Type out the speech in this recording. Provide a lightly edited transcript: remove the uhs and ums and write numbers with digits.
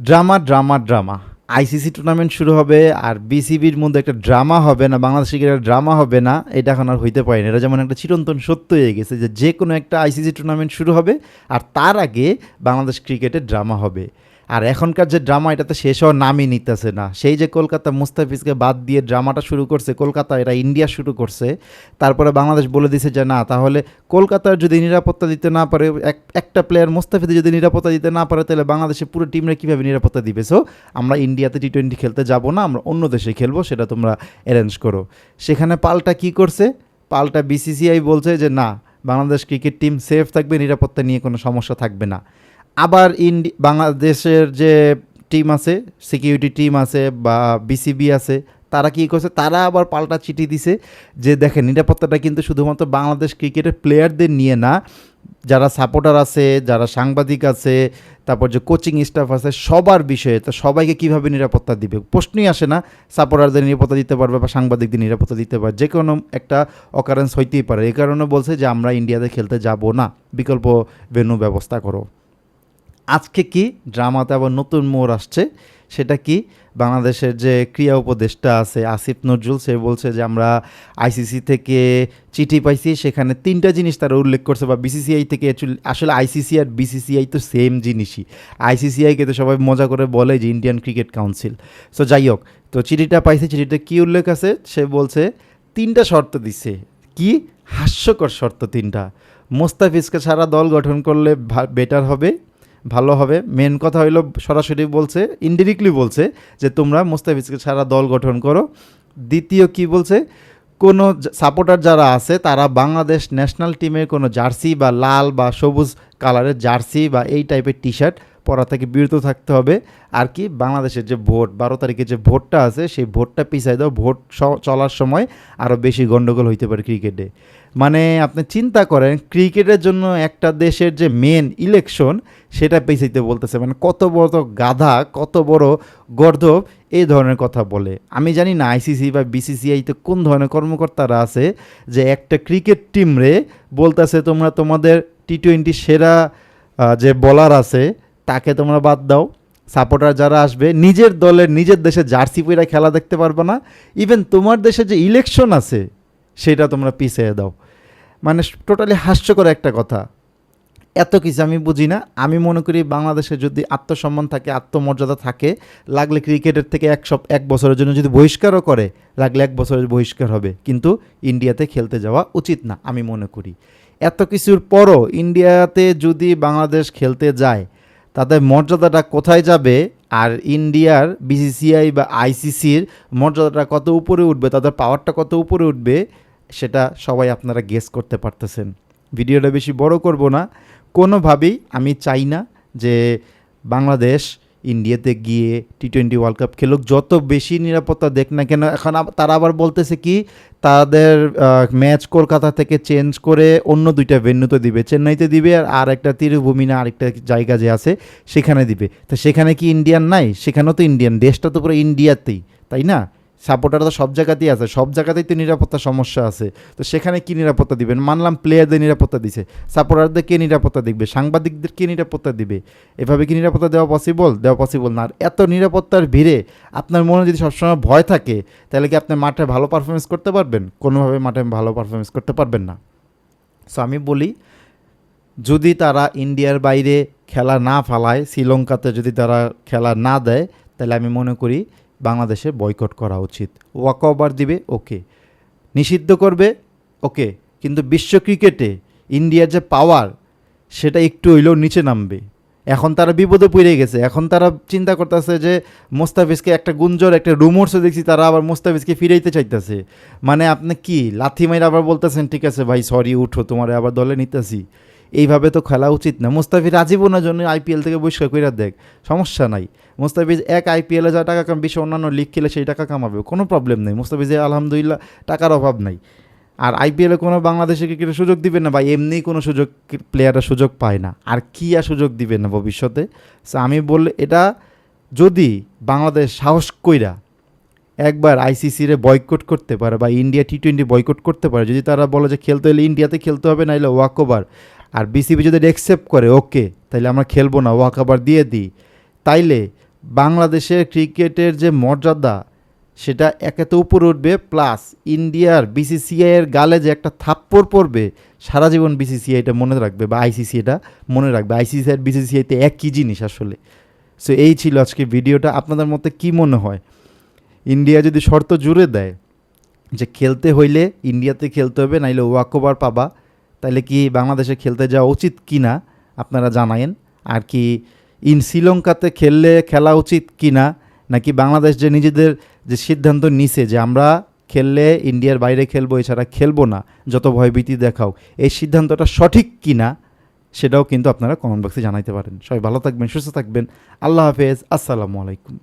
Drama drama drama. ICC tournament শুরু হবে আর বিসিবির মধ্যে একটা ড্রামা হবে না, বাংলাদেশ ক্রিকেটের ড্রামা হবে না, এটা এখন আর হইতে পারে না। এটা যেমন একটা চিরন্তন সত্য হয়ে গেছে যে যে কোনো একটা আইসিসি টুর্নামেন্ট শুরু হবে আর তার আগে বাংলাদেশ ক্রিকেটের ড্রামা হবে। আর এখনকার যে ড্রামা, এটা তো শেষ হওয়ার নামই নিতেছে না। সেই যে কলকাতা মুস্তাফিজকে বাদ দিয়ে ড্রামাটা শুরু করছে কলকাতা, এটা ইন্ডিয়া শুরু করছে। তারপরে বাংলাদেশ বলে দিছে যে না, তাহলে কলকাতার যদি নিরাপত্তা দিতে না পারে, একটা প্লেয়ার মুস্তাফিজ যদি নিরাপত্তা দিতে না পারে, তাহলে বাংলাদেশের পুরো টিমরা কীভাবে নিরাপত্তা দিবে? সো আমরা ইন্ডিয়াতে টি-20 খেলতে যাব না, আমরা অন্য দেশে খেলবো, সেটা তোমরা অ্যারেঞ্জ করো। সেখানে পাল্টা কি করছে? পাল্টা বিসিসিআই বলছে যে না, বাংলাদেশ ক্রিকেট টিম সেফ থাকবে, নিরাপত্তা নিয়ে কোনো সমস্যা থাকবে না। আবার বাংলাদেশের যে টিম আছে, সিকিউরিটি টিম আছে বা বিসিবি আছে, তারা কী করছে? তারা আবার পাল্টা চিঠি দিছে যে দেখেন, নিরাপত্তাটা কিন্তু শুধুমাত্র বাংলাদেশ ক্রিকেটের প্লেয়ারদের নিয়ে না, যারা সাপোর্টার আছে, যারা সাংবাদিক আছে, তারপর যে কোচিং স্টাফ আছে, সবার বিষয়ে। তো সবাইকে কীভাবে নিরাপত্তা দিবে? প্রশ্নই আসে না। সাপোর্টারদের নিরাপত্তা দিতে পারবে বা সাংবাদিকদের নিরাপত্তা দিতে পারবে, যে কোনো একটা অকারেন্স হইতেই পারে। এই কারণে বলছে যে আমরা ইন্ডিয়াতে খেলতে যাব না, বিকল্প ভেন্যু ব্যবস্থা করো। আজকে কি ড্রামাতে আবার নতুন মোড় আসছে? সেটা কি? বাংলাদেশের যে ক্রীড়া উপদেষ্টা আছে আসিফ নজরুল, সে বলছে যে আমরা আইসিসি থেকে চিঠি পাইছি, সেখানে 3টা জিনিস তারা উল্লেখ করছে, বা বিসিসিআই থেকে। আসলে আইসিসি আর বিসিসিআই তো সেম জিনিসই। আইসিসিআইকে তো সবাই মজা করে বলে যে ইন্ডিয়ান ক্রিকেট কাউন্সিল। সো যাই হোক, তো চিঠিটা পাইছে। চিঠিটা কী উল্লেখ আছে? সে বলছে 3টা শর্ত দিছে। কি হাস্যকর শর্ত 3টা! মোস্তাফিজকে ছাড়া দল গঠন করলে বেটার হবে, ভালো হবে। মেন কথা হইলো, সরাসরি বলছে, ইনডিরেক্টলি বলছে যে তোমরা মুস্তাফিজকে ছাড়া দল গঠন করো। দ্বিতীয় কি বলছে? কোনো সাপোর্টার যারা আছে তারা বাংলাদেশ ন্যাশনাল টিমের কোনো জার্সি বা লাল বা সবুজ কালারের জার্সি বা এই টাইপের টি শার্ট পরা থেকে বিরত থাকতে হবে। আর কি, বাংলাদেশের যে ভোট 12 তারিখে যে ভোটটা আছে, সেই ভোটটা পিছাই দাও। ভোট চলার সময় আরও বেশি গন্ডগোল হইতে পারে ক্রিকেটে। মানে আপনি চিন্তা করেন, ক্রিকেটের জন্য একটা দেশের যে মেন ইলেকশন, সেটা পেছাইতে বলতেছে। মানে কত বড় গাধা, কত বড় গর্দভ এই ধরনের কথা বলে। আমি জানি না আইসিসি বা বিসিসিআইতে কোন ধরনের কর্মকর্তারা আছে যে একটা ক্রিকেট টিমরে বলতেছে তোমরা তোমাদের টি-20 সেরা যে বলার আছে তাকে তোমরা বাদ দাও। সাপোর্টার যারা আসবে, নিজের দলের নিজের দেশে জার্সি পরে খেলা দেখতে পারবে না। ইভেন তোমার দেশে যে ইলেকশন আছে সেটা তোমরা পিছিয়ে দাও। মানে টোটালি হাস্যকর একটা কথা। এত কিছু আমি বুঝি না। আমি মনে করি বাংলাদেশে যদি আত্মসম্মান থাকে, আত্মমর্যাদা থাকে, লাগলে ক্রিকেটের থেকে এক বছরের জন্য যদি বহিষ্কারও করে, লাগলে 1 বছরের বহিষ্কার হবে, কিন্তু ইন্ডিয়াতে খেলতে যাওয়া উচিত না আমি মনে করি। এত কিছুর পরও ইন্ডিয়াতে যদি বাংলাদেশ খেলতে যায়, তাদের মর্যাদাটা কোথায় যাবে? আর ইন্ডিয়ার বিসিসিআই বা আইসিসির মর্যাদাটা কত উপরে উঠবে, তাদের পাওয়ারটা কত উপরে উঠবে, সেটা সবাই আপনারা গেস করতে পারতেছেন। ভিডিওটা বেশি বড় করব না। কোনোভাবেই আমি চাই না যে বাংলাদেশ ইন্ডিয়াতে গিয়ে টি-20 ওয়ার্ল্ড কাপ খেলুক, যত বেশি নিরাপত্তা দেখ না কেন। এখন তারা আবার বলতেছে কি, তাদের ম্যাচ কলকাতা থেকে চেঞ্জ করে অন্য 2টা ভেন্যুতে দিবে, চেন্নাইতে দিবে আর একটা তিরুভূমি না আরেকটা জায়গা যে আছে সেখানে দিবে। তো সেখানে কি ইন্ডিয়ান নাই? সেখানেও তো ইন্ডিয়ান, দেশটা তো পুরো ইন্ডিয়াতেই, তাই না? সাপোর্টার তো সব জায়গাতেই আছে, সব জায়গাতেই তো নিরাপত্তার সমস্যা আছে। তো সেখানে কি নিরাপত্তা দিবেন? মানলাম প্লেয়ারদের নিরাপত্তা দিছে, সাপোর্টারদের কে নিরাপত্তা দেখবে? সাংবাদিকদের কে নিরাপত্তা দিবে? এভাবে কি নিরাপত্তা দেওয়া পসিবল? দেওয়া পসিবল না। আর এত নিরাপত্তার ভিড়ে আপনার মনে যদি সবসময় ভয় থাকে, তাহলে কি আপনি মাঠে ভালো পারফরমেন্স করতে পারবেন? কোনোভাবে মাঠে ভালো পারফরমেন্স করতে পারবেন না। সো আমি বলি, যদি তারা ইন্ডিয়ার বাইরে খেলা না ফালায়, শ্রীলঙ্কাতে যদি তারা খেলা না দেয়, তাহলে আমি মনে করি বাংলাদেশে বয়কট করা উচিত। ওয়াকওভার দিবে, ওকে। নিষিদ্ধ করবে, ওকে। কিন্তু বিশ্ব ক্রিকেটে ইন্ডিয়ার যে পাওয়ার, সেটা একটু হইলেও নিচে নামবে। এখন তারা বিপদে পড়ে গেছে। এখন তারা চিন্তা করতেছে যে মোস্তাফিজকে, একটা গুঞ্জর, একটা রুমোর্সও দেখছি, তারা আবার মোস্তাফিজকে ফিরাইতে চাইতেছে। মানে আপনি কি লাথি মাইরা আবার বলতেছেন ঠিক আছে ভাই সরি উঠো, তোমার আবার দলে নিতেছি? এইভাবে তো খেলা উচিত না। মুস্তাফিজ আজীবনের জন্য আইপিএল থেকে বহিষ্কার করে দেখ, সমস্যা নাই। মুস্তাফিজ এক আইপিএলে যা টাকা বিশ্বে অন্যান্য লিগ খেলে সেই টাকা কামাবে, কোনো প্রবলেম নেই। মুস্তাফিজের আলহামদুলিল্লাহ টাকার অভাব নাই। আর আইপিএলে কোনো বাংলাদেশে ক্রিকেটের সুযোগ দিবেন না ভাই, এমনিই কোনো সুযোগ প্লেয়াররা সুযোগ পায় না, আর কি আর সুযোগ দিবেন না ভবিষ্যতে? সো আমি বললে, এটা যদি বাংলাদেশ সাহস কইরা একবার আইসিসিরে বয়কট করতে পারে বা ইন্ডিয়া টি-20 বয়কট করতে পারে, যদি তারা বলে যে খেলতে হলে ইন্ডিয়াতে খেলতে হবে, নাইলে ওয়াকওভার, আর বিসিবি যদি অ্যাকসেপ্ট করে ওকে তাইলে আমরা খেলবো না, ওয়াকওভার দিয়ে দিই, তাইলে বাংলাদেশের ক্রিকেটের যে মর্যাদা সেটা একেতে উপরে উঠবে, প্লাস ইন্ডিয়ার বিসিসিআই এর গালে যে একটা থাপ্পড় পড়বে, সারা জীবন বিসিসিআই এটা মনে রাখবে বা আইসিসি এটা মনে রাখবে। আইসিসি আর বিসিসিআইতে একই জিনিস আসলে। সো এই ছিল আজকে ভিডিওটা। আপনাদের মতে কি মনে হয়, ইন্ডিয়া যদি শর্ত জুড়ে দেয় যে খেলতে হইলে ইন্ডিয়াতে খেলতে হবে, নাইলে ওয়াকওভার পাবা, তাহলে কি বাংলাদেশে খেলতে যাওয়া উচিত কি না আপনারা জানায়েন। আর কি শ্রীলঙ্কাতে খেলা উচিত কি না, নাকি বাংলাদেশ যে নিজেদের যে সিদ্ধান্ত নিছে যে আমরা খেললে ইন্ডিয়ার বাইরে খেলবো, এছাড়া খেলবো না, যত ভয়ভীতি দেখাও, এই সিদ্ধান্তটা সঠিক কি না সেটাও কিন্তু আপনারা কমেন্ট বক্সে জানাইতে পারেন। সবাই ভালো থাকবেন, সুস্থ থাকবেন। আল্লাহ হাফেজ, আসসালামু আলাইকুম।